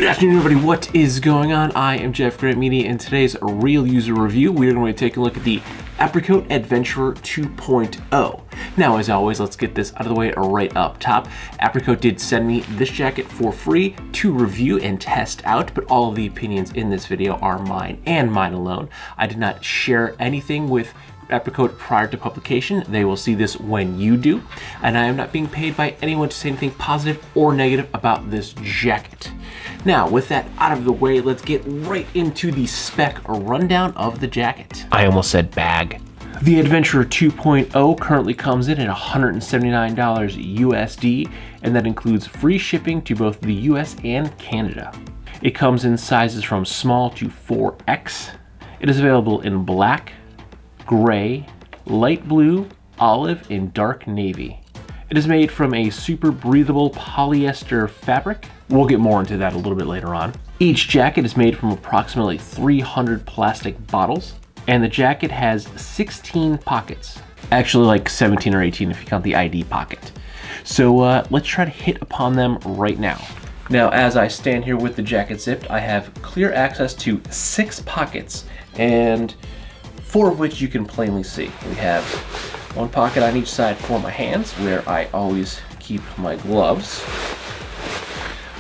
Good afternoon, everybody. What is going on? I am jeffgrantMEDIA. In today's real user review, we are going to take a look at the Apricoat Adventurer 2.0. Now, as always, let's get this out of the way right up top. Apricoat did send me this jacket for free to review and test out, but all of the opinions in this video are mine and mine alone. I did not share anything with Apricoat prior to publication. They will see this when you do, and I am not being paid by anyone to say anything positive or negative about this jacket. Now, with that out of the way, let's get right into the spec rundown of the jacket. I almost said bag. The Adventurer 2.0 currently comes in at $179 USD, and that includes free shipping to both the US and Canada. It comes in sizes from small to 4X. It is available in black, gray, light blue, olive, and dark navy. It is made from a super breathable polyester fabric. We'll get more into that a little bit later on. Each jacket is made from approximately 300 plastic bottles, and the jacket has 16 pockets. Actually like 17 or 18 if you count the ID pocket. So let's try to hit upon them right now. Now, as I stand here with the jacket zipped, I have clear access to 6 pockets, and 4 of which you can plainly see. We have 1 pocket on each side for my hands, where I always keep my gloves.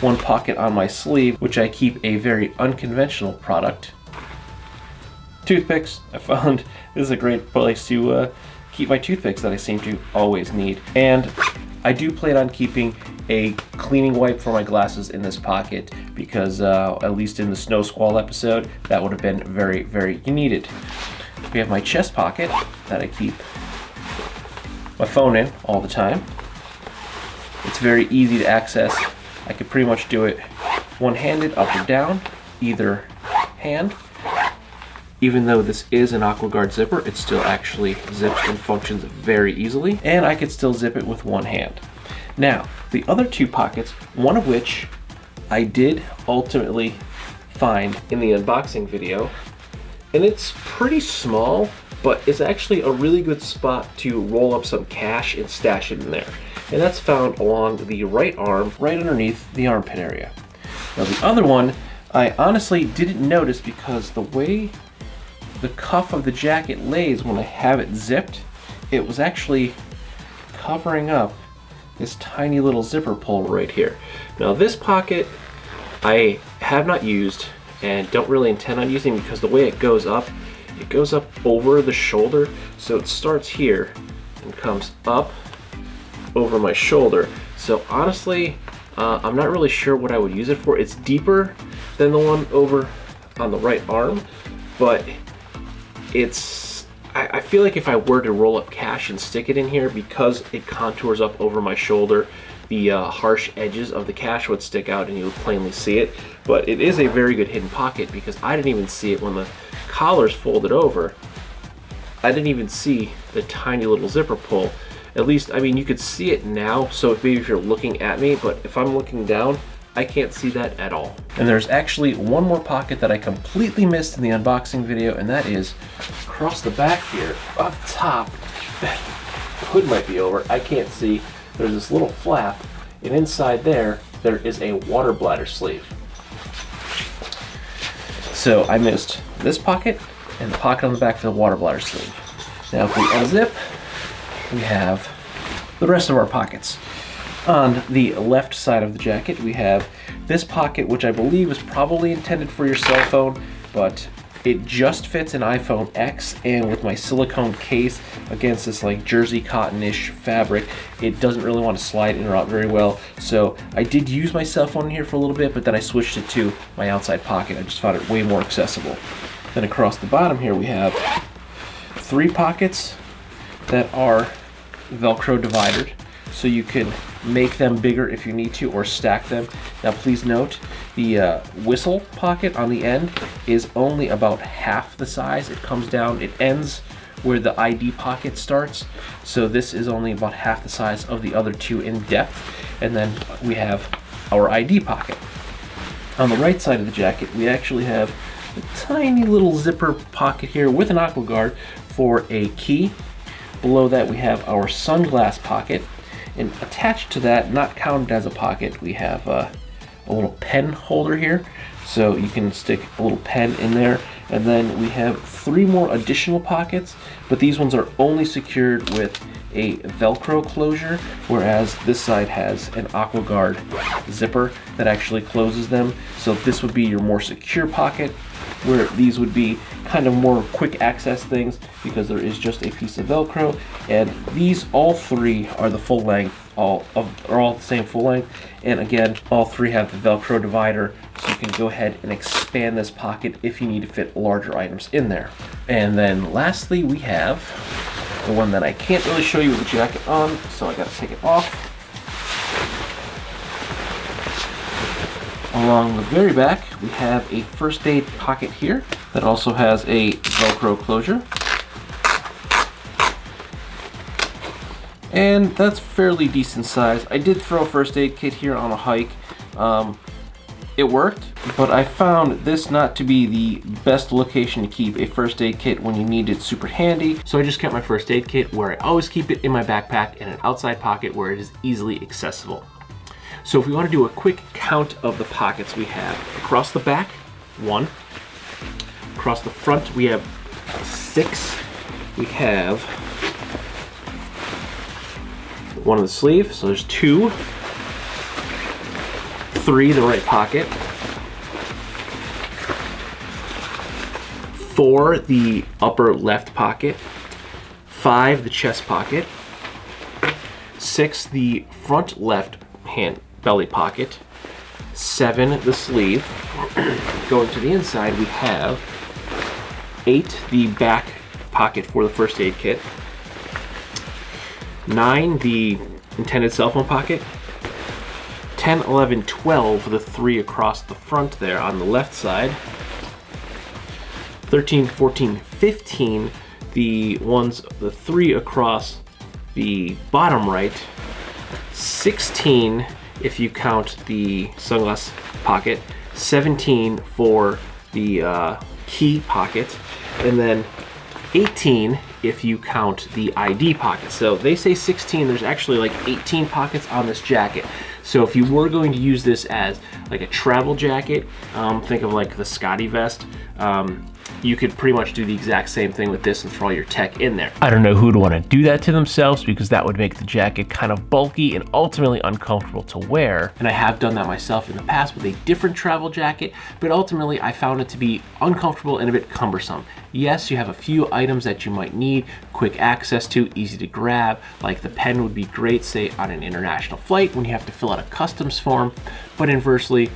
1 pocket on my sleeve, which I keep a very unconventional product. Toothpicks. I found this is a great place to keep my toothpicks that I seem to always need. And I do plan on keeping a cleaning wipe for my glasses in this pocket because at least in the snow squall episode, that would have been very, very needed. We have my chest pocket that I keep my phone in all the time. It's very easy to access. I could pretty much do it one-handed, up or down, either hand. Even though this is an AquaGuard zipper, it still actually zips and functions very easily, and I could still zip it with one hand. Now, the other 2 pockets, one of which I did ultimately find in the unboxing video, and it's pretty small, but it's actually a really good spot to roll up some cash and stash it in there. And that's found along the right arm, right underneath the armpit area. Now the other one, I honestly didn't notice because the way the cuff of the jacket lays when I have it zipped, it was actually covering up this tiny little zipper pull right here. Now this pocket I have not used and don't really intend on using because the way it goes up over the shoulder. So it starts here and comes up over my shoulder. So honestly, I'm not really sure what I would use it for. It's deeper than the one over on the right arm, but I feel like if I were to roll up cash and stick it in here, because it contours up over my shoulder, the harsh edges of the cash would stick out and you would plainly see it. But it is a very good hidden pocket because I didn't even see it when the collar's folded over. I didn't even see the tiny little zipper pull. At least, I mean, you could see it now, so maybe if you're looking at me, but if I'm looking down, I can't see that at all. And there's actually one more pocket that I completely missed in the unboxing video, and that is across the back here, up top. The hood might be over, I can't see. There's this little flap, and inside there is a water bladder sleeve. So I missed this pocket and the pocket on the back for the water bladder sleeve. Now if we unzip, we have the rest of our pockets. On the left side of the jacket, we have this pocket, which I believe is probably intended for your cell phone, but it just fits an iPhone X, and with my silicone case against this like jersey cotton-ish fabric, it doesn't really want to slide in or out very well. So I did use my cell phone in here for a little bit, but then I switched it to my outside pocket. I just found it way more accessible. Then across the bottom here, we have 3 pockets that are Velcro divided, so you can make them bigger if you need to or stack them. Now please note, the whistle pocket on the end is only about half the size. It comes down, it ends where the ID pocket starts, so this is only about half the size of the other 2 in depth. And then we have our ID pocket. On the right side of the jacket, we actually have a tiny little zipper pocket here with an AquaGuard for a key. Below that we have our sunglass pocket, and attached to that, not counted as a pocket, we have a little pen holder here, so you can stick a little pen in there. And then we have 3 more additional pockets, but these ones are only secured with a Velcro closure, whereas this side has an AquaGuard zipper that actually closes them. So this would be your more secure pocket, where these would be kind of more quick access things because there is just a piece of Velcro. And these, all 3 are the full length, are all the same full length. And again, all 3 have the Velcro divider, so you can go ahead and expand this pocket if you need to fit larger items in there. And then lastly, we have the one that I can't really show you with the jacket on, so I gotta take it off. Along the very back, we have a first aid pocket here that also has a Velcro closure. And that's fairly decent size. I did throw a first aid kit here on a hike. It worked, but I found this not to be the best location to keep a first aid kit when you need it super handy. So I just kept my first aid kit where I always keep it in my backpack in an outside pocket where it is easily accessible. So if we want to do a quick count of the pockets we have, across the back, 1. Across the front, we have 6. We have 1 in the sleeve, so there's 2. 3 the right pocket, 4 the upper left pocket, 5 the chest pocket, 6 the front left hand belly pocket, 7 the sleeve. Going to the inside, we have 8 the back pocket for the first aid kit, 9 the intended cell phone pocket, 10, 11, 12, the 3 across the front there on the left side. 13, 14, 15, the 3 across the bottom right. 16, if you count the sunglass pocket. 17 for the key pocket. And then 18 if you count the ID pocket. So they say 16, there's actually like 18 pockets on this jacket. So if you were going to use this as like a travel jacket, think of like the Scotty vest, you could pretty much do the exact same thing with this and throw all your tech in there. I don't know who'd want to do that to themselves, because that would make the jacket kind of bulky and ultimately uncomfortable to wear. And I have done that myself in the past with a different travel jacket, but ultimately I found it to be uncomfortable and a bit cumbersome. Yes, you have a few items that you might need quick access to, easy to grab, like the pen would be great, say on an international flight when you have to fill out a customs form, but inversely,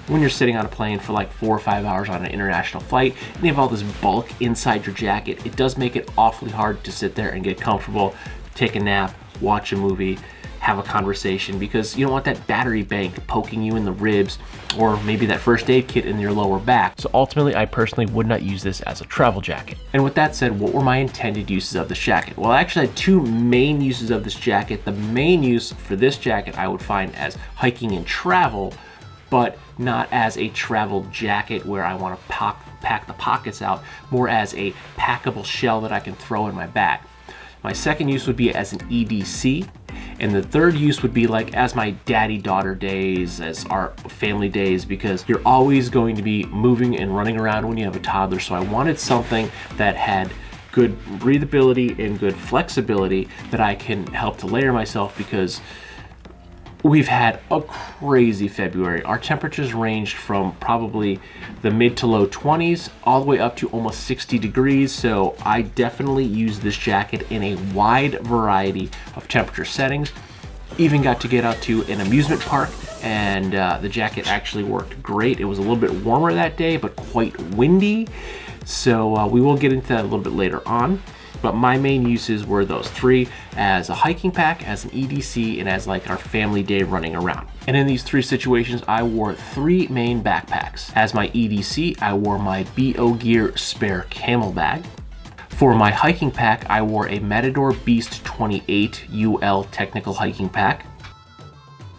when you're sitting on a plane for like 4 or 5 hours on an international flight and you have all this bulk inside your jacket, it does make it awfully hard to sit there and get comfortable, take a nap, watch a movie, have a conversation, because you don't want that battery bank poking you in the ribs or maybe that first aid kit in your lower back. So ultimately, I personally would not use this as a travel jacket. And with that said, what were my intended uses of this jacket? Well, I actually had 2 main uses of this jacket. The main use for this jacket I would find as hiking and travel, but not as a travel jacket where I want to pack the pockets out, more as a packable shell that I can throw in my bag. My second use would be as an EDC, and the third use would be like as my daddy-daughter days, as our family days, because you're always going to be moving and running around when you have a toddler, so I wanted something that had good breathability and good flexibility that I can help to layer myself, because we've had a crazy February. Our temperatures ranged from probably the mid to low 20s all the way up to almost 60 degrees. So I definitely use this jacket in a wide variety of temperature settings. Even got to get out to an amusement park, and the jacket actually worked great. It was a little bit warmer that day, but quite windy. So we will get into that a little bit later on. But my main uses were those 3, as a hiking pack, as an EDC, and as like our family day running around. And in these 3 situations, I wore 3 main backpacks. As my EDC, I wore my BO Gear spare camel bag. For my hiking pack, I wore a Matador Beast 28 UL technical hiking pack.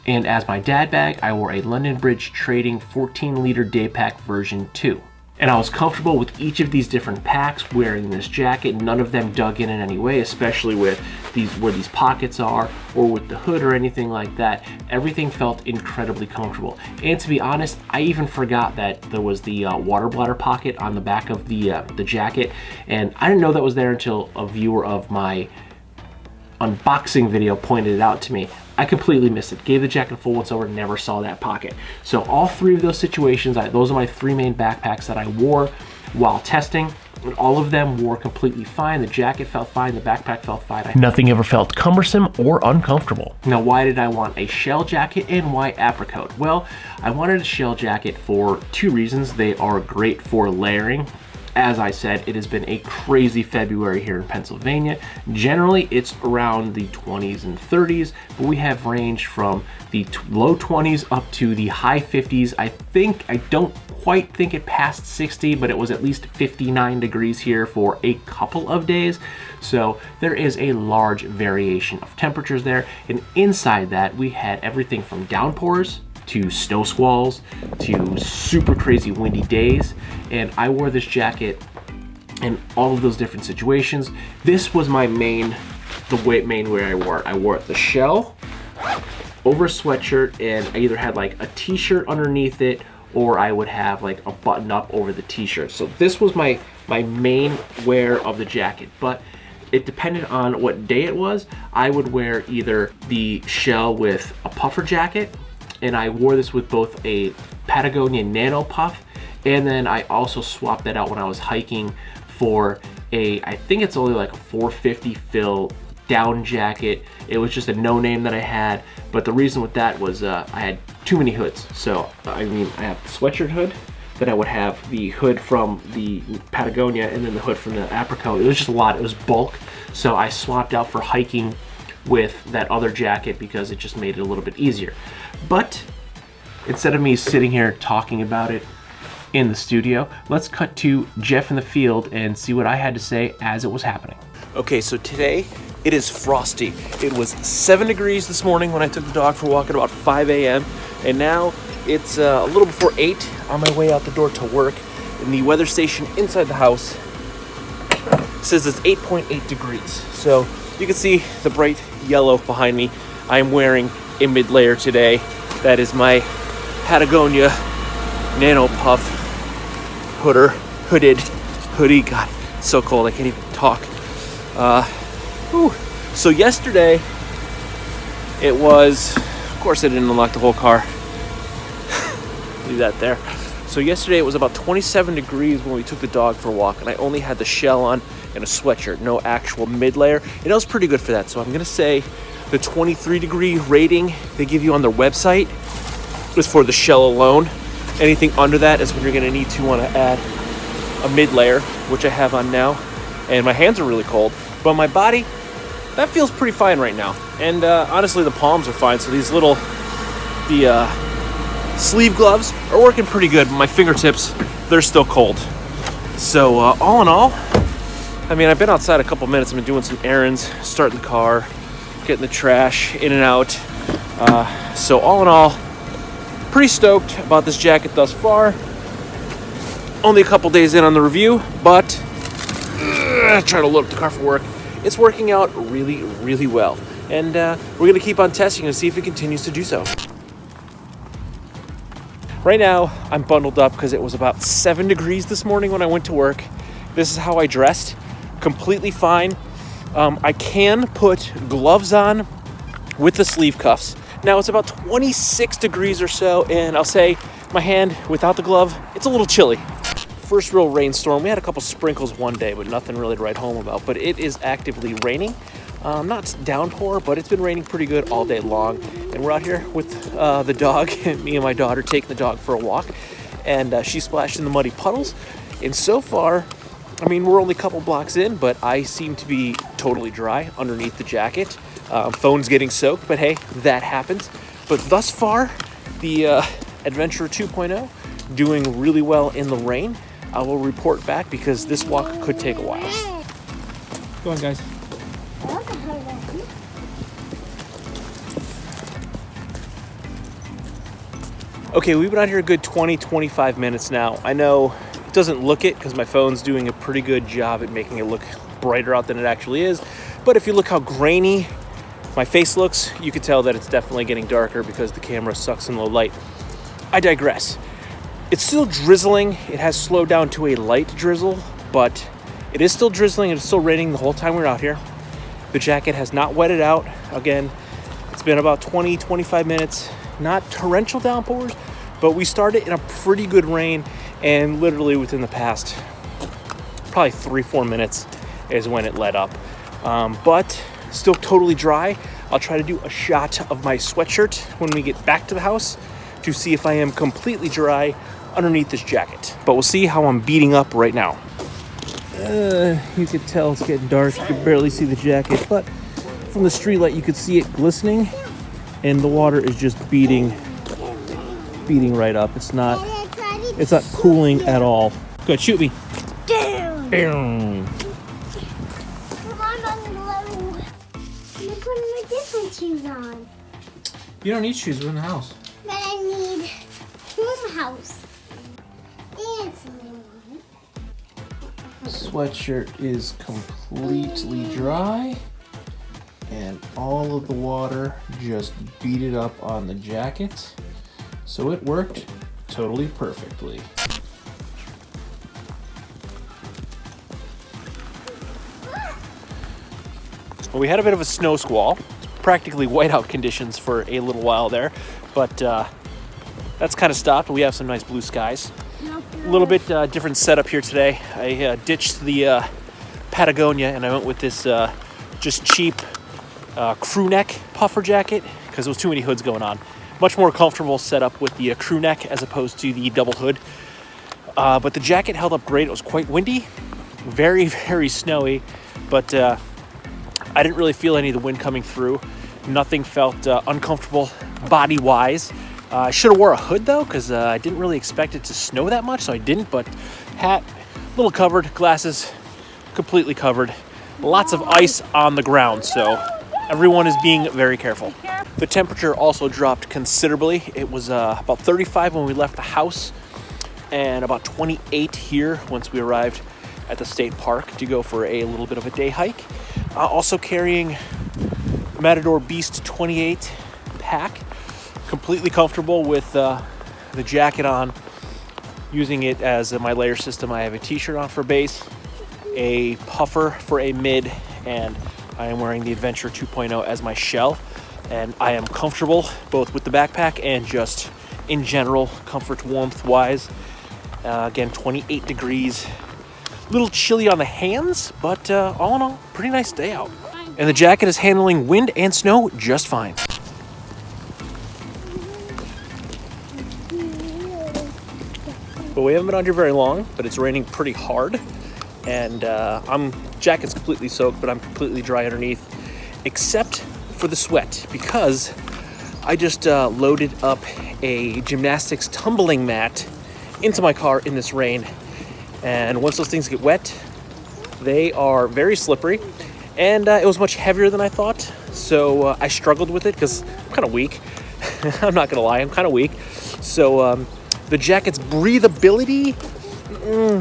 And as my dad bag, I wore a London Bridge Trading 14-liter day pack version 2. And I was comfortable with each of these different packs wearing this jacket. None of them dug in any way, especially with these where these pockets are or with the hood or anything like that. Everything felt incredibly comfortable. And to be honest, I even forgot that there was the water bladder pocket on the back of the jacket. And I didn't know that was there until a viewer of my unboxing video pointed it out to me. I completely missed it. Gave the jacket a full once over, never saw that pocket. So all three of those situations, those are my three main backpacks that I wore while testing. And all of them wore completely fine. The jacket felt fine, the backpack felt fine. Nothing ever felt cumbersome or uncomfortable. Now, why did I want a shell jacket and why Apricoat? Well, I wanted a shell jacket for two reasons. They are great for layering. As I said, it has been a crazy February here in Pennsylvania. Generally, it's around the 20s and 30s, but we have ranged from the low 20s up to the high 50s. I don't quite think it passed 60, but it was at least 59 degrees here for a couple of days. So there is a large variation of temperatures there. And inside that, we had everything from downpours to snow squalls to super crazy windy days, and I wore this jacket in all of those different situations. This was my main way I wore it. I wore it the shell over a sweatshirt, and I either had like a t-shirt underneath it or I would have like a button up over the t-shirt. So this was my main wear of the jacket, but it depended on what day it was. I would wear either the shell with a puffer jacket, and I wore this with both a Patagonia Nano Puff, and then I also swapped that out when I was hiking for I think it's only like a 450 fill down jacket. It was just a no name that I had, but the reason with that was I had too many hoods. So I mean, I have the sweatshirt hood, then I would have the hood from the Patagonia, and then the hood from the Apricoat. It was just a lot, it was bulk. So I swapped out for hiking with that other jacket because it just made it a little bit easier. But instead of me sitting here talking about it in the studio, let's cut to Jeff in the field and see what I had to say as it was happening. Okay, so today it is frosty. It was 7 degrees this morning when I took the dog for a walk at about 5 a.m. And now it's a little before 8 on my way out the door to work. And the weather station inside the house says it's 8.8 degrees. So you can see the bright yellow behind me. I'm wearing a mid-layer today. That is my Patagonia Nano Puff hooded hoodie. God, it's so cold, I can't even talk. So yesterday, it was, of course I didn't unlock the whole car. Leave that there. So yesterday it was about 27 degrees when we took the dog for a walk, and I only had the shell on and a sweatshirt, no actual mid-layer. And it was pretty good for that. So I'm gonna say the 23 degree rating they give you on their website is for the shell alone. Anything under that is when you're gonna need to wanna add a mid-layer, which I have on now. And my hands are really cold, but my body, that feels pretty fine right now. And honestly, the palms are fine. So these little, the sleeve gloves are working pretty good. My fingertips, they're still cold. So all in all, I mean, I've been outside a couple minutes. I've been doing some errands, starting the car, getting the trash in and out. So all in all, pretty stoked about this jacket thus far. Only a couple days in on the review, but trying to load up the car for work. It's working out really, really well. And we're gonna keep on testing and see if it continues to do so. Right now, I'm bundled up because it was about 7 degrees this morning when I went to work. This is how I dressed, completely fine. I can put gloves on with the sleeve cuffs. Now it's about 26 degrees or so, and I'll say my hand without the glove, it's a little chilly. First real rainstorm. We had a couple sprinkles one day, but nothing really to write home about. But it is actively raining. Not downpour, but it's been raining pretty good all day long. And we're out here with the dog, me and my daughter taking the dog for a walk. And she splashed in the muddy puddles. And so far, I mean, we're only a couple blocks in, but I seem to be totally dry underneath the jacket. Phone's getting soaked, but hey, that happens. But thus far, the Adventurer 2.0 doing really well in the rain. I will report back because this walk could take a while. Go on, guys. Okay, we've been out here a good 20-25 minutes now. I know Doesn't look it because my phone's doing a pretty good job at making it look brighter out than it actually is. But if you look how grainy my face looks, you could tell that it's definitely getting darker because the camera sucks in low light. I digress. It's still drizzling. It has slowed down to a light drizzle, but it is still drizzling and it's still raining the whole time we're out here. The jacket has not wetted out. Again, it's been about 20-25 minutes. Not torrential downpours, but we started in a pretty good rain, and literally within the past probably 3-4 minutes is when it let up. But still totally dry. I'll try to do a shot of my sweatshirt when we get back to the house to see if I am completely dry underneath this jacket. But we'll see how I'm beating up right now. You could tell it's getting dark. You can barely see the jacket, but from the street light you could see it glistening, and the water is just beating right up. It's not cooling at all. Good, shoot me. Come on, I'm putting my different shoes on. You don't need shoes, we're in the house. But I need home house. And something. Sweatshirt is completely dry, and all of the water just beat it up on the jacket, so it worked totally perfectly. Well, we had a bit of a snow squall, practically whiteout conditions for a little while there, but that's kind of stopped. We have some nice blue skies. A little bit different setup here today. I ditched the Patagonia and I went with this just cheap crew neck puffer jacket because there was too many hoods going on. Much more comfortable setup with the crew neck as opposed to the double hood. But the jacket held up great. It was quite windy, very, very snowy, but I didn't really feel any of the wind coming through. Nothing felt uncomfortable body-wise. I should have wore a hood though, because I didn't really expect it to snow that much, so I didn't. But hat, little covered, glasses completely covered. Lots of ice on the ground, so everyone is being very careful. The temperature also dropped considerably. It was about 35 when we left the house, and about 28 here once we arrived at the state park to go for a little bit of a day hike. Also carrying Matador Beast 28 pack. Completely comfortable with the jacket on, using it as my layer system. I have a t-shirt on for base, a puffer for a mid, and I am wearing the Adventurer 2.0 as my shell, and I am comfortable both with the backpack and just in general comfort warmth wise. Again, 28 degrees, a little chilly on the hands, but all in all, pretty nice day out, and the jacket is handling wind and snow just fine. But we haven't been out here very long, but it's raining pretty hard, and jacket's completely soaked, but I'm completely dry underneath, except for the sweat, because I just loaded up a gymnastics tumbling mat into my car in this rain, and once those things get wet, they are very slippery, and it was much heavier than I thought, so I struggled with it because I'm kind of weak. I'm not gonna lie, I'm kind of weak, so the jacket's breathability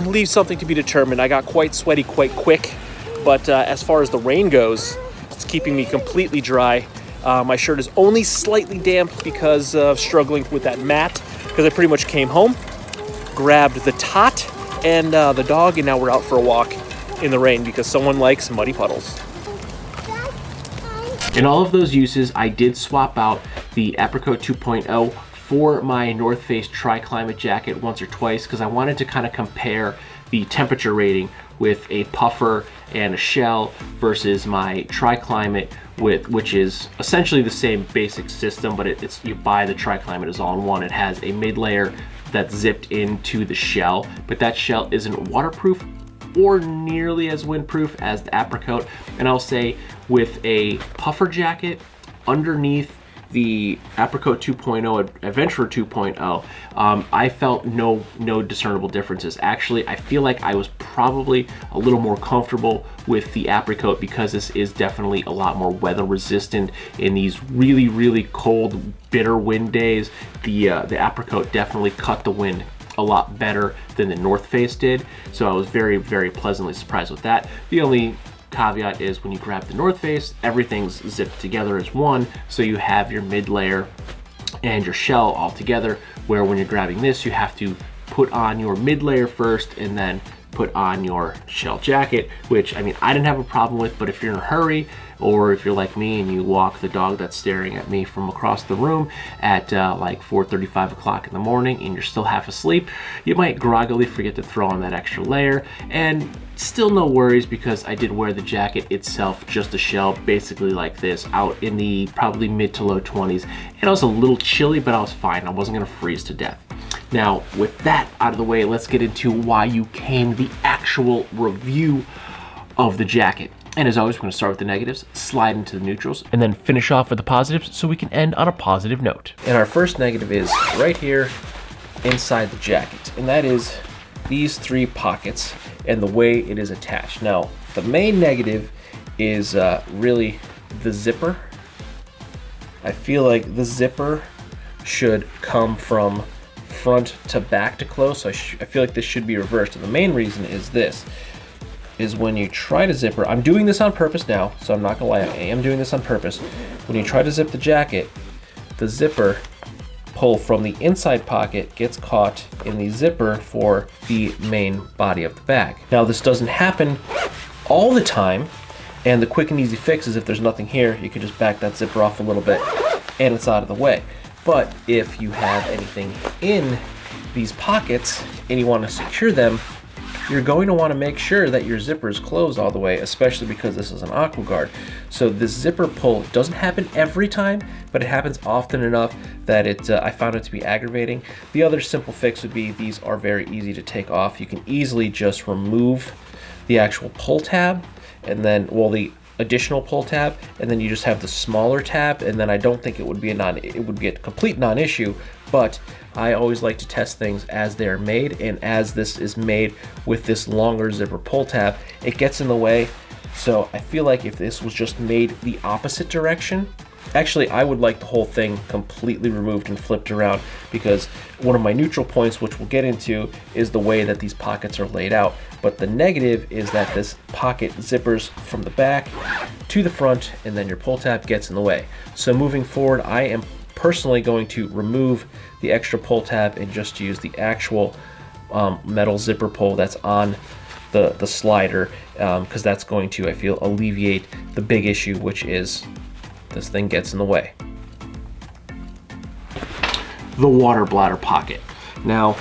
leaves something to be determined. I got quite sweaty quite quick, but as far as the rain goes, it's keeping me completely dry. My shirt is only slightly damp because of struggling with that mat, because I pretty much came home, grabbed the tot and the dog, and now we're out for a walk in the rain because someone likes muddy puddles. In all of those uses, I did swap out the Apricoat 2.0 for my North Face Tri-Climate jacket once or twice, because I wanted to kind of compare the temperature rating with a puffer and a shell versus my Tri-Climate, which is essentially the same basic system, but it's you buy the Tri-Climate as all in one. It has a mid layer that's zipped into the shell, but that shell isn't waterproof or nearly as windproof as the Apricoat. And I'll say with a puffer jacket underneath the Apricoat 2.0 Adventurer 2.0, I felt no discernible differences. Actually, I feel like I was probably a little more comfortable with the Apricoat because this is definitely a lot more weather resistant in these really cold, bitter wind days. The Apricoat definitely cut the wind a lot better than the North Face did. So I was very, very pleasantly surprised with that. The only caveat is when you grab the North Face, everything's zipped together as one. So you have your mid layer and your shell all together, where when you're grabbing this, you have to put on your mid layer first and then put on your shell jacket, which, I mean, I didn't have a problem with, but if you're in a hurry, or if you're like me and you walk the dog that's staring at me from across the room at like 4:30, 5 o'clock in the morning and you're still half asleep, you might groggily forget to throw on that extra layer. And still no worries, because I did wear the jacket itself, just a shell, basically like this, out in the probably mid to low 20s. It was a little chilly, but I was fine. I wasn't gonna freeze to death. Now, with that out of the way, let's get into why you came, the actual review of the jacket. And as always, we're gonna start with the negatives, slide into the neutrals, and then finish off with the positives so we can end on a positive note. And our first negative is right here inside the jacket, and that is these 3 pockets and the way it is attached. Now, the main negative is really the zipper. I feel like the zipper should come from front to back to close, so I feel like this should be reversed. And the main reason is this, is when you try to zipper, I'm doing this on purpose now, so I'm not gonna lie, I am doing this on purpose. When you try to zip the jacket, the zipper pull from the inside pocket gets caught in the zipper for the main body of the bag. Now, this doesn't happen all the time, and the quick and easy fix is if there's nothing here, you can just back that zipper off a little bit and it's out of the way. But if you have anything in these pockets and you want to secure them, you're going to want to make sure that your zipper is closed all the way, especially because this is an aqua guard. So this zipper pull doesn't happen every time, but it happens often enough that I found it to be aggravating. The other simple fix would be these are very easy to take off. You can easily just remove the actual pull tab, and then, well, the additional pull tab, and then you just have the smaller tab, and then I don't think it would be a complete non-issue. But I always like to test things as they're made, and as this is made with this longer zipper pull tab, it gets in the way. So I feel like if this was just made the opposite direction, actually I would like the whole thing completely removed and flipped around, because one of my neutral points, which we'll get into, is the way that these pockets are laid out. But the negative is that this pocket zippers from the back to the front, and then your pull tab gets in the way. So moving forward, I am personally going to remove the extra pull tab and just use the actual metal zipper pull that's on the slider, because that's going to, I feel, alleviate the big issue, which is this thing gets in the way. The water bladder pocket. Now,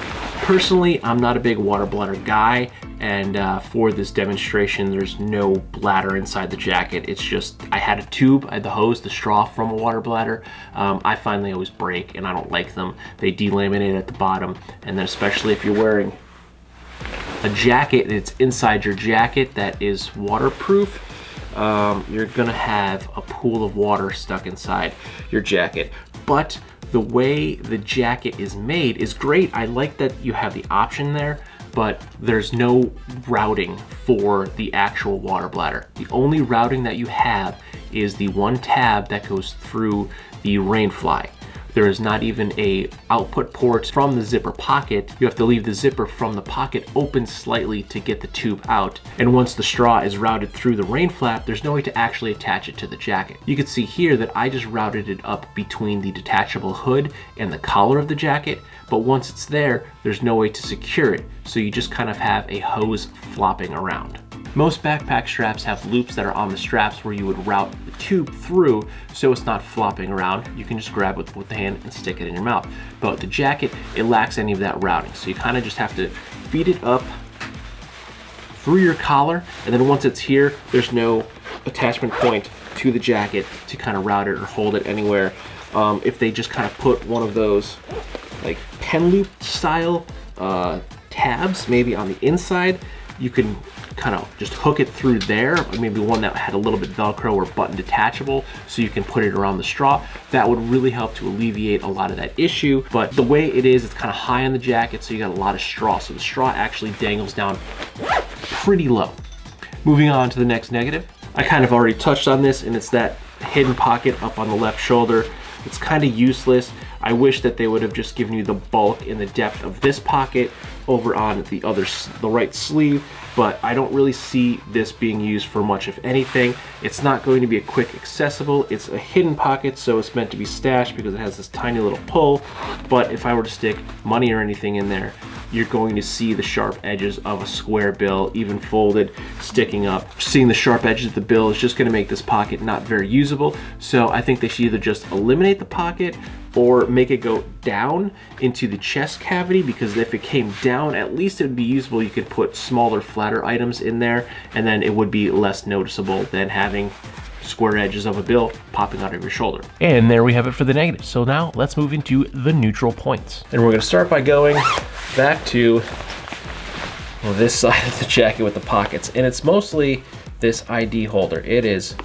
personally, I'm not a big water bladder guy, and for this demonstration, there's no bladder inside the jacket. It's just, I had a tube, I had the hose, the straw from a water bladder. I find they always break, and I don't like them. They delaminate at the bottom, and then especially if you're wearing a jacket and it's inside your jacket that is waterproof, you're gonna have a pool of water stuck inside your jacket. But the way the jacket is made is great. I like that you have the option there, but there's no routing for the actual water bladder. The only routing that you have is the one tab that goes through the rain fly. There is not even a output port from the zipper pocket. You have to leave the zipper from the pocket open slightly to get the tube out. And once the straw is routed through the rain flap, there's no way to actually attach it to the jacket. You can see here that I just routed it up between the detachable hood and the collar of the jacket, but once it's there, there's no way to secure it. So you just kind of have a hose flopping around. Most backpack straps have loops that are on the straps where you would route the tube through so it's not flopping around. You can just grab it with the hand and stick it in your mouth. But with the jacket, it lacks any of that routing. So you kind of just have to feed it up through your collar, and then once it's here, there's no attachment point to the jacket to kind of route it or hold it anywhere. If they just kind of put one of those like pen loop style tabs maybe on the inside, you can kind of just hook it through there, or maybe one that had a little bit Velcro or button detachable so you can put it around the straw. That would really help to alleviate a lot of that issue. But the way it is, it's kind of high on the jacket, so you got a lot of straw. So the straw actually dangles down pretty low. Moving on to the next negative. I kind of already touched on this, and it's that hidden pocket up on the left shoulder. It's kind of useless. I wish that they would have just given you the bulk and the depth of this pocket over on the right sleeve, but I don't really see this being used for much of anything. It's not going to be a quick accessible. It's a hidden pocket, so it's meant to be stashed because it has this tiny little pull. But if I were to stick money or anything in there, you're going to see the sharp edges of a square bill, even folded, sticking up. Seeing the sharp edges of the bill is just going to make this pocket not very usable. So I think they should either just eliminate the pocket or make it go down into the chest cavity, because if it came down, at least it would be usable. You could put smaller, flatter items in there, and then it would be less noticeable than having square edges of a bill popping out of your shoulder. And there we have it for the negatives. So now let's move into the neutral points. And we're gonna start by going back to this side of the jacket with the pockets. And it's mostly this ID holder. It is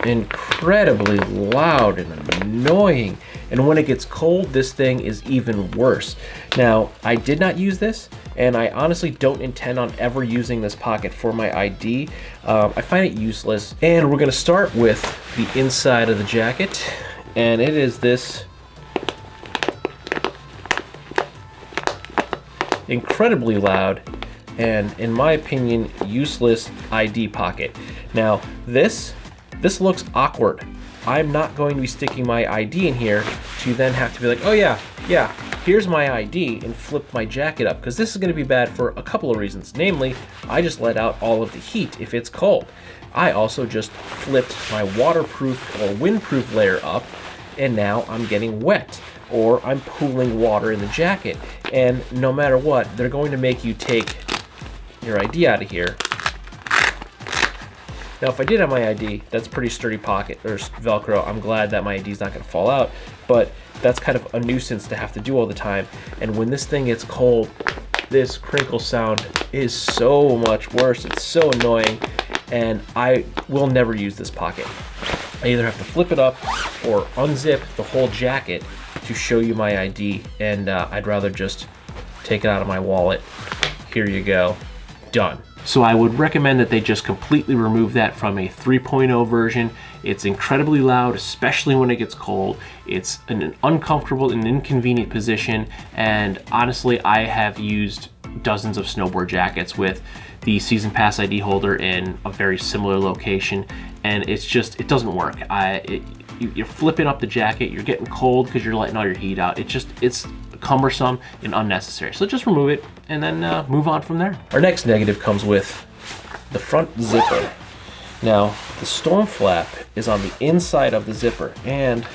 incredibly loud and annoying. And when it gets cold, this thing is even worse. Now, I did not use this, and I honestly don't intend on ever using this pocket for my ID. I find it useless. And we're gonna start with the inside of the jacket, and it is this incredibly loud and, in my opinion, useless ID pocket. Now, this looks awkward. I'm not going to be sticking my ID in here to then have to be like, oh yeah, here's my ID, and flip my jacket up, because this is going to be bad for a couple of reasons. Namely, I just let out all of the heat if it's cold. I also just flipped my waterproof or windproof layer up, and now I'm getting wet, or I'm pooling water in the jacket. And no matter what, they're going to make you take your ID out of here. Now, if I did have my ID, that's pretty sturdy pocket, or Velcro. I'm glad that my ID is not going to fall out, but that's kind of a nuisance to have to do all the time. And when this thing gets cold, this crinkle sound is so much worse. It's so annoying, and I will never use this pocket. I either have to flip it up or unzip the whole jacket to show you my ID, and I'd rather just take it out of my wallet. Here you go, done. So I would recommend that they just completely remove that from a 3.0 version. It's incredibly loud, especially when it gets cold. It's an uncomfortable and inconvenient position, and honestly, I have used dozens of snowboard jackets with the season pass ID holder in a very similar location, and it's just, it doesn't work. You're flipping up the jacket, you're getting cold because you're letting all your heat out. It's cumbersome and unnecessary. So just remove it and then move on from there. Our next negative comes with the front zipper. Now, the storm flap is on the inside of the zipper, and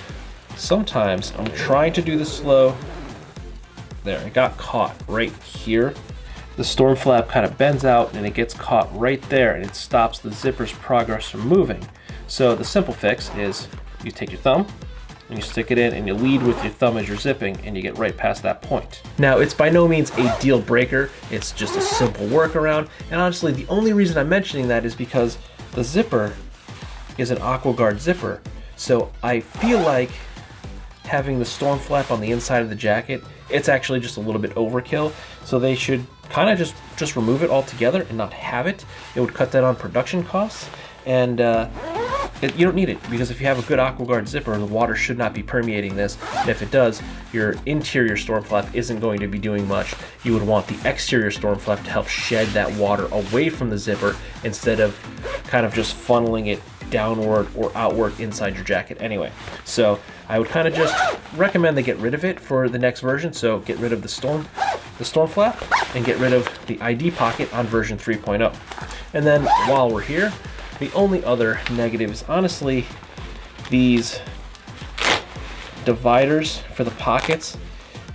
sometimes I'm trying to do this slow. There, it got caught right here. The storm flap kind of bends out and it gets caught right there, and it stops the zipper's progress from moving. So the simple fix is you take your thumb and you stick it in, and you lead with your thumb as you're zipping, and you get right past that point. Now, it's by no means a deal breaker. It's just a simple workaround. And honestly, the only reason I'm mentioning that is because the zipper is an AquaGuard zipper. So I feel like having the storm flap on the inside of the jacket, it's actually just a little bit overkill. So they should kind of just remove it altogether and not have it. It would cut down on production costs, and you don't need it, because if you have a good AquaGuard zipper, the water should not be permeating this. And if it does, your interior storm flap isn't going to be doing much. You would want the exterior storm flap to help shed that water away from the zipper, instead of kind of just funneling it downward or outward inside your jacket anyway. So I would kind of just recommend they get rid of it for the next version. So get rid of the storm flap and get rid of the ID pocket on version 3.0. And then while we're here, the only other negative is honestly these dividers for the pockets.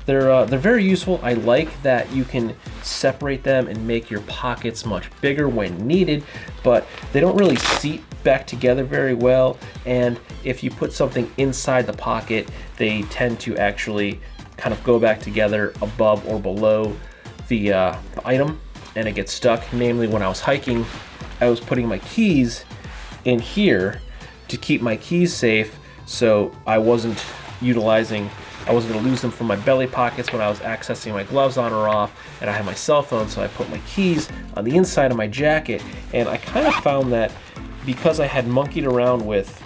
They're very useful. I like that you can separate them and make your pockets much bigger when needed, but they don't really seat back together very well. And if you put something inside the pocket, they tend to actually kind of go back together above or below the item, and it gets stuck. Namely, when I was hiking, I was putting my keys in here to keep my keys safe, so I wasn't going to lose them from my belly pockets when I was accessing my gloves on or off, and I had my cell phone, so I put my keys on the inside of my jacket. And I kind of found that because I had monkeyed around with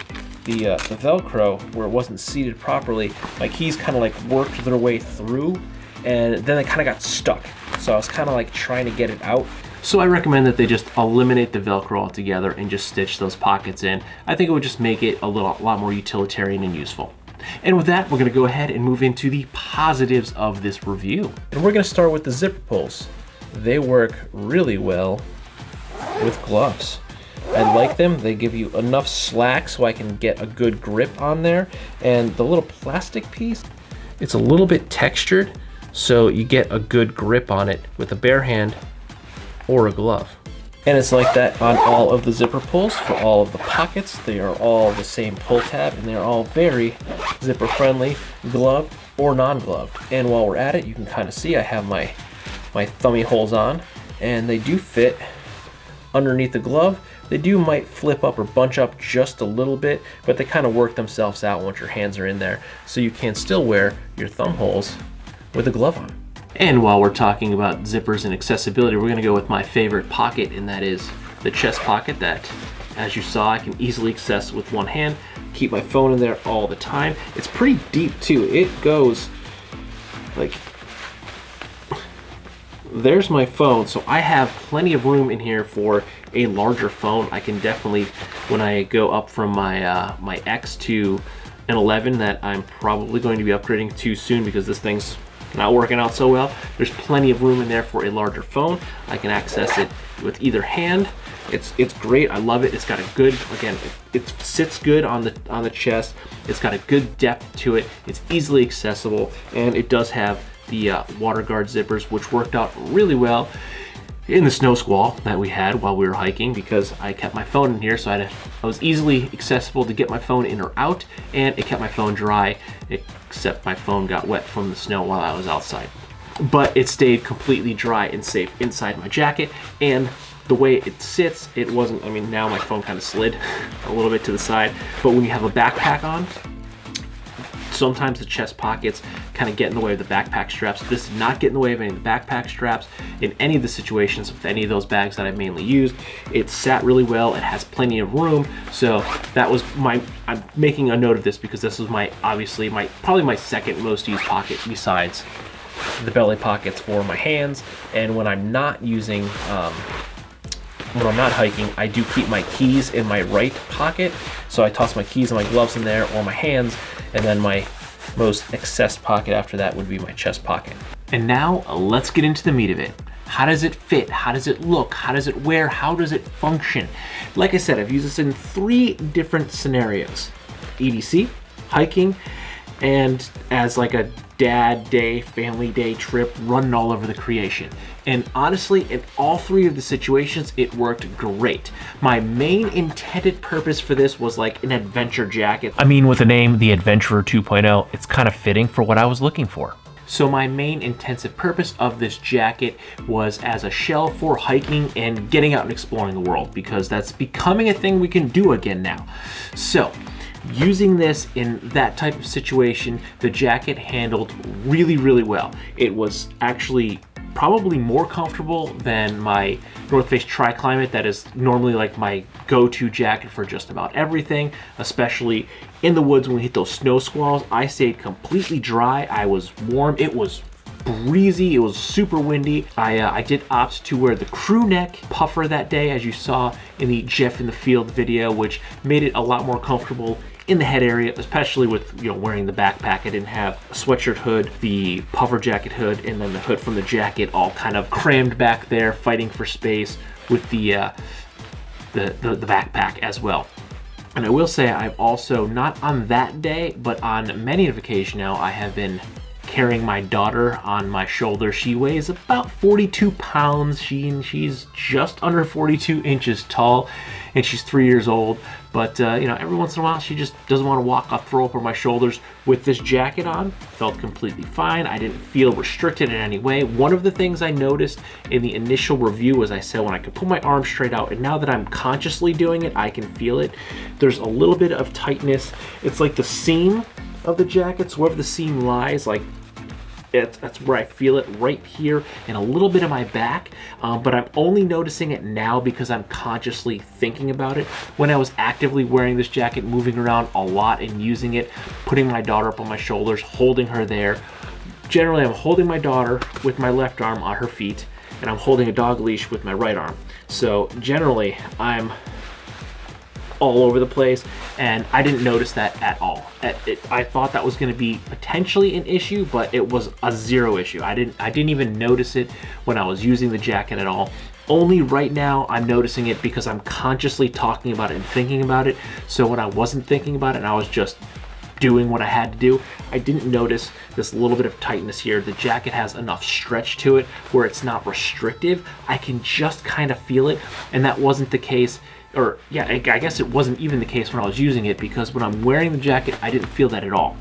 the Velcro, where it wasn't seated properly, my keys kind of like worked their way through, and then they kind of got stuck. So I was kind of like trying to get it out. So I recommend that they just eliminate the Velcro altogether and just stitch those pockets in. I think it would just make it a lot more utilitarian and useful. And with that, we're gonna go ahead and move into the positives of this review. And we're gonna start with the zipper pulls. They work really well with gloves. I like them. They give you enough slack so I can get a good grip on there. And the little plastic piece, it's a little bit textured, so you get a good grip on it with a bare hand or a glove. And it's like that on all of the zipper pulls for all of the pockets. They are all the same pull tab, and they're all very zipper friendly, gloved or non-gloved. And while we're at it, you can kind of see I have my thummy holes on, and they do fit underneath the glove. They might flip up or bunch up just a little bit, but they kind of work themselves out once your hands are in there, so you can still wear your thumb holes with a glove on. And while we're talking about zippers and accessibility, we're gonna go with my favorite pocket, and that is the chest pocket that, as you saw, I can easily access with one hand, keep my phone in there all the time. It's pretty deep too. It goes like, there's my phone, so I have plenty of room in here for a larger phone. I can definitely, when I go up from my my X to an 11 that I'm probably going to be upgrading to soon because this thing's not working out so well, there's plenty of room in there for a larger phone. I can access it with either hand. It's great. I love it. It's got a good, again, it sits good on the chest. It's got a good depth to it. It's easily accessible, and it does have the water guard zippers, which worked out really well in the snow squall that we had while we were hiking, because I kept my phone in here, so I was easily accessible to get my phone in or out, and it kept my phone dry, except my phone got wet from the snow while I was outside. But it stayed completely dry and safe inside my jacket, and the way it sits, it wasn't, I mean, now my phone kind of slid a little bit to the side, but when you have a backpack on, sometimes the chest pockets kind of get in the way of the backpack straps. This did not get in the way of any of the backpack straps in any of the situations with any of those bags that I mainly used. It sat really well. It has plenty of room. So that was I'm making a note of this because this was probably my second most used pocket besides the belly pockets for my hands. And when I'm not using, when I'm not hiking, I do keep my keys in my right pocket. So I toss my keys and my gloves in there, or my hands, and then my most excess pocket after that would be my chest pocket. And now let's get into the meat of it. How does it fit? How does it look? How does it wear? How does it function? Like I said, I've used this in 3 different scenarios: EDC, hiking, and as like a dad day, family day trip, running all over the creation. And honestly, in all 3 of the situations, it worked great. My main intended purpose for this was like an adventure jacket. I mean, with the name, the Adventurer 2.0, it's kind of fitting for what I was looking for. So my main intensive purpose of this jacket was as a shell for hiking and getting out and exploring the world, because that's becoming a thing we can do again now. So using this in that type of situation, the jacket handled really, really well. It was actually probably more comfortable than my North Face Tri-Climate that is normally like my go-to jacket for just about everything, especially in the woods when we hit those snow squalls. I stayed completely dry. I was warm. It was breezy. It was super windy. I did opt to wear the crew neck puffer that day, as you saw in the Jeff in the Field video, which made it a lot more comfortable in the head area, especially with, you know, wearing the backpack. I didn't have a sweatshirt hood, the puffer jacket hood, and then the hood from the jacket all kind of crammed back there, fighting for space with the backpack as well. And I will say, I've also, not on that day, but on many of occasions now, I have been carrying my daughter on my shoulder. She weighs about 42 pounds. She's just under 42 inches tall, and she's 3 years old. But you know, every once in a while, she just doesn't want to walk up, throw over my shoulders. With this jacket on, felt completely fine. I didn't feel restricted in any way. One of the things I noticed in the initial review, as I said, when I could put my arm straight out, and now that I'm consciously doing it, I can feel it. There's a little bit of tightness. It's like the seam of the jacket, so wherever the seam lies, like That's where I feel it, right here and a little bit of my back, but I'm only noticing it now because I'm consciously thinking about it. When I was actively wearing this jacket, moving around a lot and using it, putting my daughter up on my shoulders, holding her there. Generally, I'm holding my daughter with my left arm on her feet, and I'm holding a dog leash with my right arm. So generally, I'm all over the place, and I didn't notice that at all. I thought that was going to be potentially an issue, but it was a zero issue. I didn't even notice it when I was using the jacket at all. Only right now I'm noticing it because I'm consciously talking about it and thinking about it. So when I wasn't thinking about it and I was just doing what I had to do, I didn't notice this little bit of tightness here. The jacket has enough stretch to it where it's not restrictive. I can just kind of feel it, and that wasn't the case. Or yeah, I guess it wasn't even the case when I was using it, because when I'm wearing the jacket, I didn't feel that at all.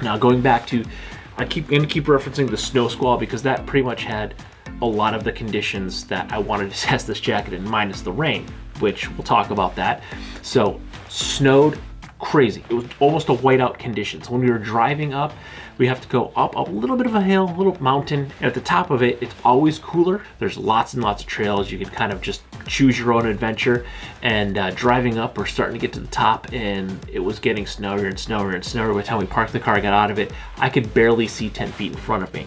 Now going back to, I'm going to keep referencing the snow squall because that pretty much had a lot of the conditions that I wanted to test this jacket in, minus the rain, which we'll talk about that. So snowed crazy. It was almost a whiteout conditions. When we were driving up, we have to go up a little bit of a hill, a little mountain, and at the top of it, it's always cooler. There's lots and lots of trails. You can kind of just choose your own adventure, and driving up, we're starting to get to the top, and it was getting snowier and snowier and snowier. By the time we parked the car, got out of it, I could barely see 10 feet in front of me.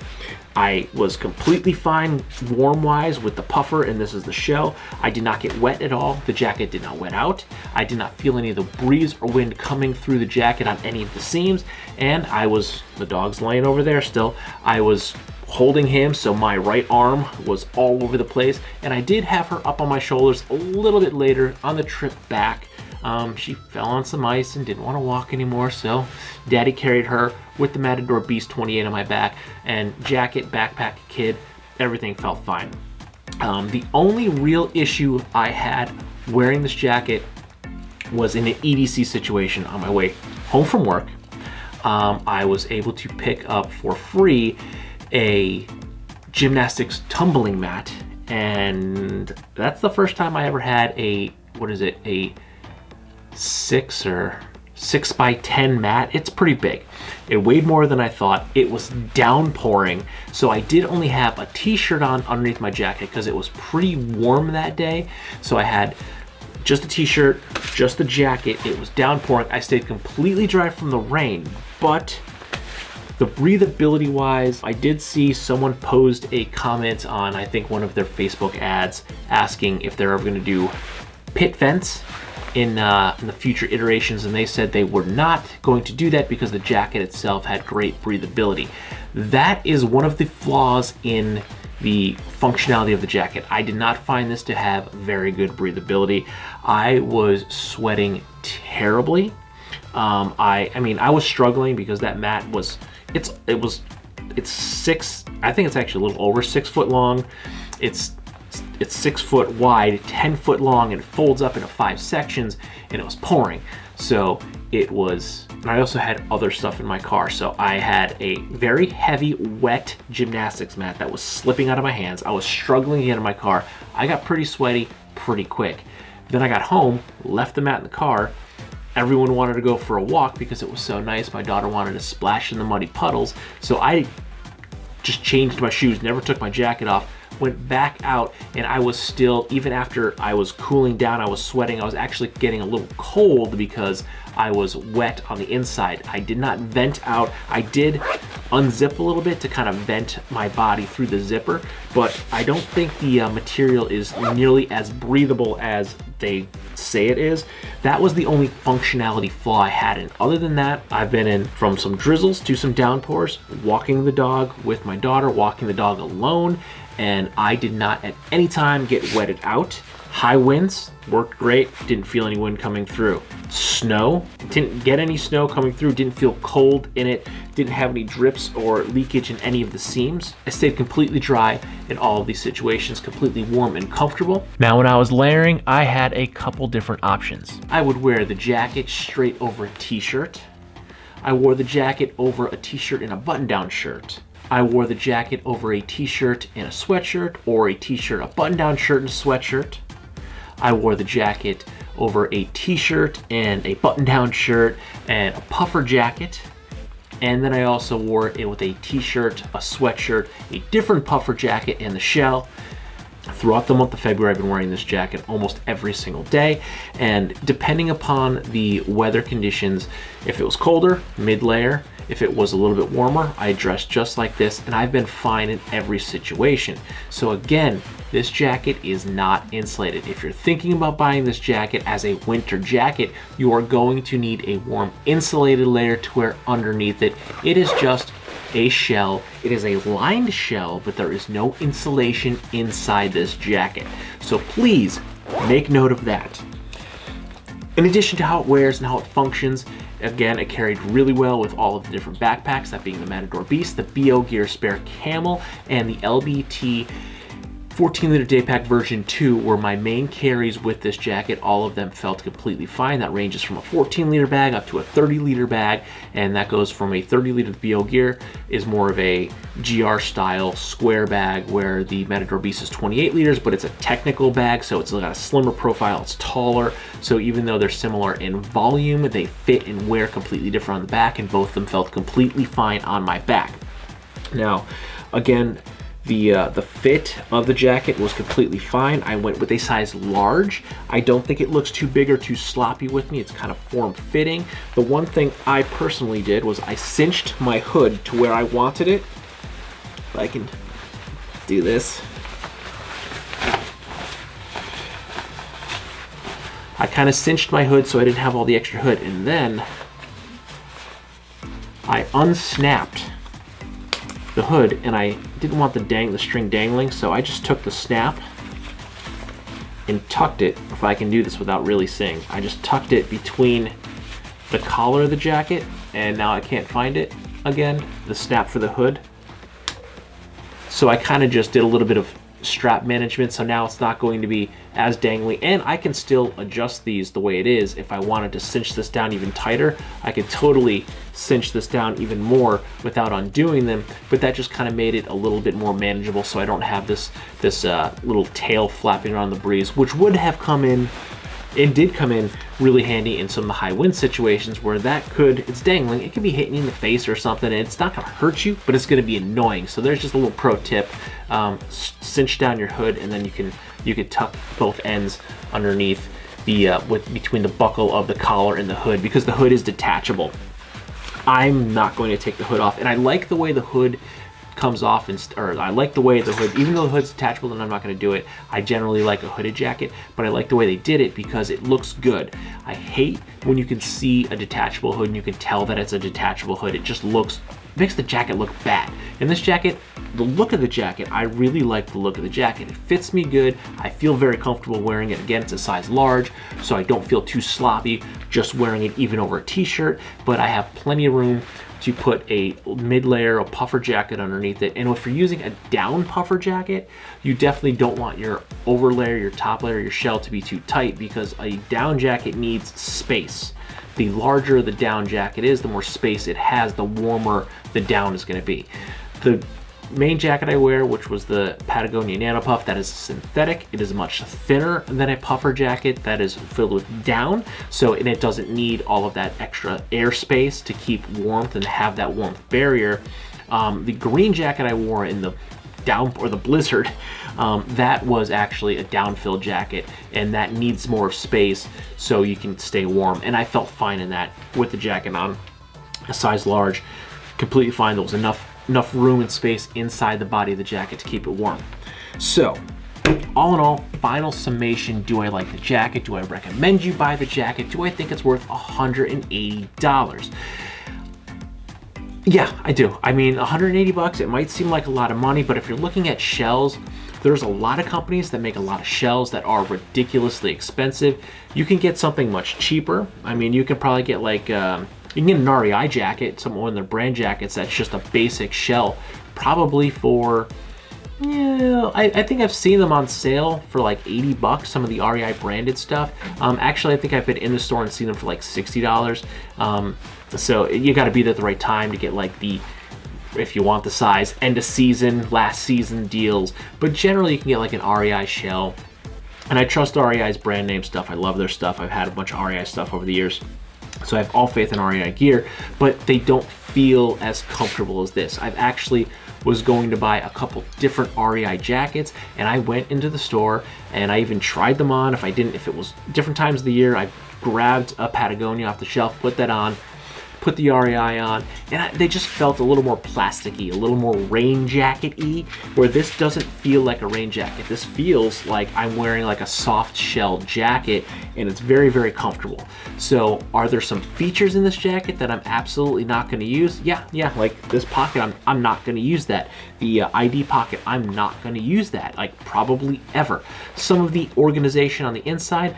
I was completely fine warm-wise with the puffer, and this is the shell. I did not get wet at all. The jacket did not wet out. I did not feel any of the breeze or wind coming through the jacket on any of the seams, and the dog's laying over there still. I was holding him, so my right arm was all over the place, and I did have her up on my shoulders a little bit later on the trip back. She fell on some ice and didn't want to walk anymore, so Daddy carried her with the Matador Beast 28 on my back, and jacket, backpack, kid, everything felt fine. The only real issue I had wearing this jacket was in an EDC situation on my way home from work. I was able to pick up for free a gymnastics tumbling mat, and that's the first time I ever had a 6 by 10 mat. It's pretty big. It weighed more than I thought. It was downpouring, so I did only have a t-shirt on underneath my jacket because it was pretty warm that day. So I had just a t-shirt, just the jacket. It was downpouring. I stayed completely dry from the rain, but the breathability wise, I did see someone posed a comment on, I think, one of their Facebook ads asking if they're ever going to do pit vents in the future iterations, and they said they were not going to do that because the jacket itself had great breathability. That is one of the flaws in the functionality of the jacket. I did not find this to have very good breathability. I was sweating terribly. I mean, I was struggling because that mat was, it's 6, I think it's actually a little over 6 foot long. It's 6 foot wide, 10 foot long, and it folds up into 5 sections, and it was pouring. So it was, and I also had other stuff in my car. So I had a very heavy, wet gymnastics mat that was slipping out of my hands. I was struggling to get in my car. I got pretty sweaty pretty quick. Then I got home, left the mat in the car. Everyone wanted to go for a walk because it was so nice. My daughter wanted to splash in the muddy puddles. So I just changed my shoes, never took my jacket off, went back out, and I was still, even after I was cooling down, I was sweating. I was actually getting a little cold because I was wet on the inside. I did not vent out. I did unzip a little bit to kind of vent my body through the zipper, but I don't think the material is nearly as breathable as they say it is. That was the only functionality flaw I had, and other than that, I've been in from some drizzles to some downpours, walking the dog with my daughter, walking the dog alone, and I did not at any time get wetted out. High winds worked great, didn't feel any wind coming through. Snow, didn't get any snow coming through, didn't feel cold in it, didn't have any drips or leakage in any of the seams. I stayed completely dry in all of these situations, completely warm and comfortable. Now when I was layering, I had a couple different options. I would wear the jacket straight over a t-shirt. I wore the jacket over a t-shirt and a button-down shirt. I wore the jacket over a t-shirt and a sweatshirt, or a t-shirt, a button-down shirt and a sweatshirt. I wore the jacket over a t-shirt and a button-down shirt and a puffer jacket. And then I also wore it with a t-shirt, a sweatshirt, a different puffer jacket, and the shell. Throughout the month of February, I've been wearing this jacket almost every single day. And depending upon the weather conditions, if it was colder, mid-layer. If it was a little bit warmer, I dressed just like this, and I've been fine in every situation. So again, this jacket is not insulated. If you're thinking about buying this jacket as a winter jacket, you are going to need a warm insulated layer to wear underneath it. It is just a shell. It is a lined shell, but there is no insulation inside this jacket. So please make note of that. In addition to how it wears and how it functions, again, it carried really well with all of the different backpacks, that being the Matador Beast, the BO Gear Spare Camel, and the LBT 14-liter day pack version 2 were my main carries with this jacket. All of them felt completely fine. That ranges from a 14-liter bag up to a 30-liter bag, and that goes from a 30-liter BO Gear is more of a GR style square bag, where the Matador Beast is 28 liters, but it's a technical bag, so it's got a slimmer profile, it's taller. So even though they're similar in volume, they fit and wear completely different on the back, and both of them felt completely fine on my back. Now, again, the fit of the jacket was completely fine. I went with a size large. I don't think it looks too big or too sloppy with me. It's kind of form-fitting. The one thing I personally did was I cinched my hood to where I wanted it. If I can do this. I kind of cinched my hood so I didn't have all the extra hood, and then I unsnapped the hood, and I didn't want the string dangling, so I just took the snap and tucked it. If I can do this without really seeing, I just tucked it between the collar of the jacket, and now I can't find it again, the snap for the hood. So I kind of just did a little bit of strap management, so now it's not going to be as dangly, and I can still adjust these the way it is. If I wanted to cinch this down even tighter, I could totally cinch this down even more without undoing them, but that just kind of made it a little bit more manageable, so I don't have this little tail flapping around the breeze, which would have come in, it did come in really handy in some of the high wind situations where it's dangling, it could be hitting you in the face or something, and it's not gonna hurt you, but it's gonna be annoying. So there's just a little pro tip. Cinch down your hood, and then you could tuck both ends underneath between the buckle of the collar and the hood, because the hood is detachable. I'm not going to take the hood off, and I like the way the hood comes off, or I like the way the hood, even though the hood's detachable, then I'm not going to do it. I generally like a hooded jacket, but I like the way they did it because it looks good. I hate when you can see a detachable hood and you can tell that it's a detachable hood. It just makes the jacket look bad. In this jacket, the look of the jacket, I really like the look of the jacket. It fits me good. I feel very comfortable wearing it. Again, it's a size large, so I don't feel too sloppy just wearing it even over a t-shirt, but I have plenty of room to put a mid-layer, a puffer jacket underneath it. And if you're using a down puffer jacket, you definitely don't want your overlayer, your top layer, your shell to be too tight, because a down jacket needs space. The larger the down jacket is, the more space it has, the warmer the down is going to be. The main jacket I wear, which was the Patagonia Nano Puff, that is synthetic. It is much thinner than a puffer jacket that is filled with down, and it doesn't need all of that extra airspace to keep warmth and have that warmth barrier. The green jacket I wore in the blizzard, that was actually a down-filled jacket, and that needs more space so you can stay warm, and I felt fine in that with the jacket on. A size large, completely fine. There was enough room and space inside the body of the jacket to keep it warm. So all in all, final summation: do I like the jacket? Do I recommend you buy the jacket? Do I think it's worth $180? Yeah, I do. I mean, 180 bucks, it might seem like a lot of money, but if you're looking at shells, there's a lot of companies that make a lot of shells that are ridiculously expensive. You can get something much cheaper. I mean, you can probably get like, you can get an REI jacket, one of their brand jackets that's just a basic shell, probably for, yeah, I think I've seen them on sale for like 80 bucks, some of the REI branded stuff. Actually, I think I've been in the store and seen them for like $60. So you got to be there at the right time to get like if you want the size, end of season, last season deals. But generally you can get like an REI shell. And I trust REI's brand name stuff. I love their stuff. I've had a bunch of REI stuff over the years. So I have all faith in REI gear, but they don't feel as comfortable as this. I've actually was going to buy a couple different REI jackets, and I went into the store and I even tried them on. If it was different times of the year, I grabbed a Patagonia off the shelf, put that on, put the REI on, and they just felt a little more plasticky, a little more rain jacket-y, where this doesn't feel like a rain jacket. This feels like I'm wearing like a soft shell jacket, and it's very, very comfortable. So are there some features in this jacket that I'm absolutely not gonna use? Yeah, like this pocket, I'm not gonna use that. The ID pocket, I'm not gonna use that, like probably ever. Some of the organization on the inside,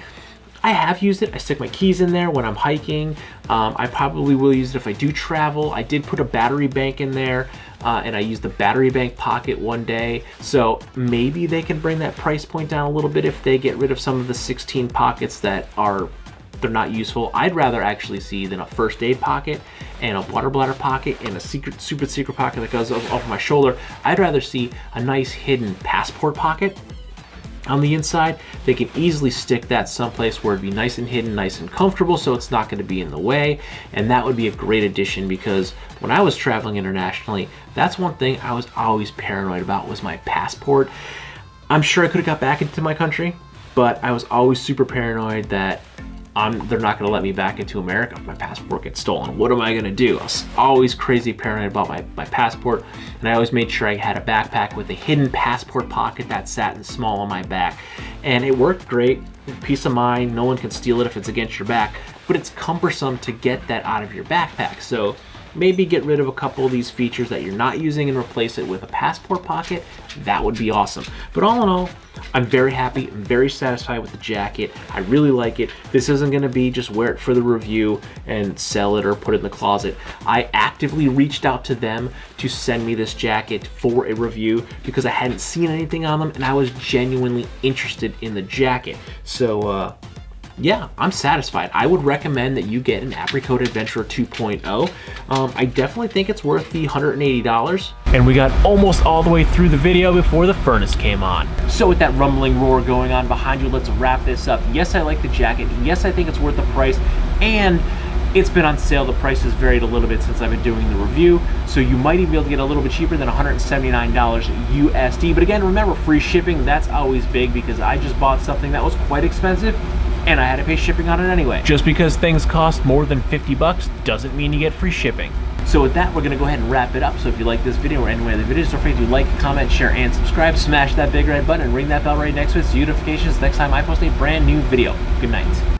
I have used it. I stick my keys in there when I'm hiking. I probably will use it if I do travel. I did put a battery bank in there, and I used the battery bank pocket one day. So maybe they can bring that price point down a little bit if they get rid of some of the 16 pockets that they're not useful. I'd rather actually see than a first aid pocket and a water bladder pocket and a super secret pocket that goes over my shoulder. I'd rather see a nice hidden passport pocket on the inside. They can easily stick that someplace where it'd be nice and hidden, nice and comfortable, so it's not going to be in the way. And that would be a great addition, because when I was traveling internationally, that's one thing I was always paranoid about, was my passport. I'm sure I could have got back into my country, but I was always super paranoid that they're not going to let me back into America if my passport gets stolen. What am I going to do? I was always crazy paranoid about my passport, and I always made sure I had a backpack with a hidden passport pocket that sat in small on my back. And it worked great. Peace of mind, no one can steal it if it's against your back, but it's cumbersome to get that out of your backpack. So maybe get rid of a couple of these features that you're not using and replace it with a passport pocket. That would be awesome. But all in all, I'm very happy, I'm very satisfied with the jacket. I really like it. This isn't gonna be just wear it for the review and sell it or put it in the closet. I actively reached out to them to send me this jacket for a review because I hadn't seen anything on them and I was genuinely interested in the jacket. So yeah, I'm satisfied. I would recommend that you get an Apricoat Adventurer 2.0. I definitely think it's worth the $180. And we got almost all the way through the video before the furnace came on. So with that rumbling roar going on behind you, let's wrap this up. Yes, I like the jacket. Yes, I think it's worth the price. And it's been on sale. The price has varied a little bit since I've been doing the review. So you might even be able to get a little bit cheaper than $179 USD. But again, remember, free shipping, that's always big, because I just bought something that was quite expensive and I had to pay shipping on it anyway. Just because things cost more than 50 bucks doesn't mean you get free shipping. So with that, we're gonna go ahead and wrap it up. So if you like this video or any way of the videos, don't forget to like, comment, share, and subscribe. Smash that big red button and ring that bell right next to it so notifications next time I post a brand new video. Good night.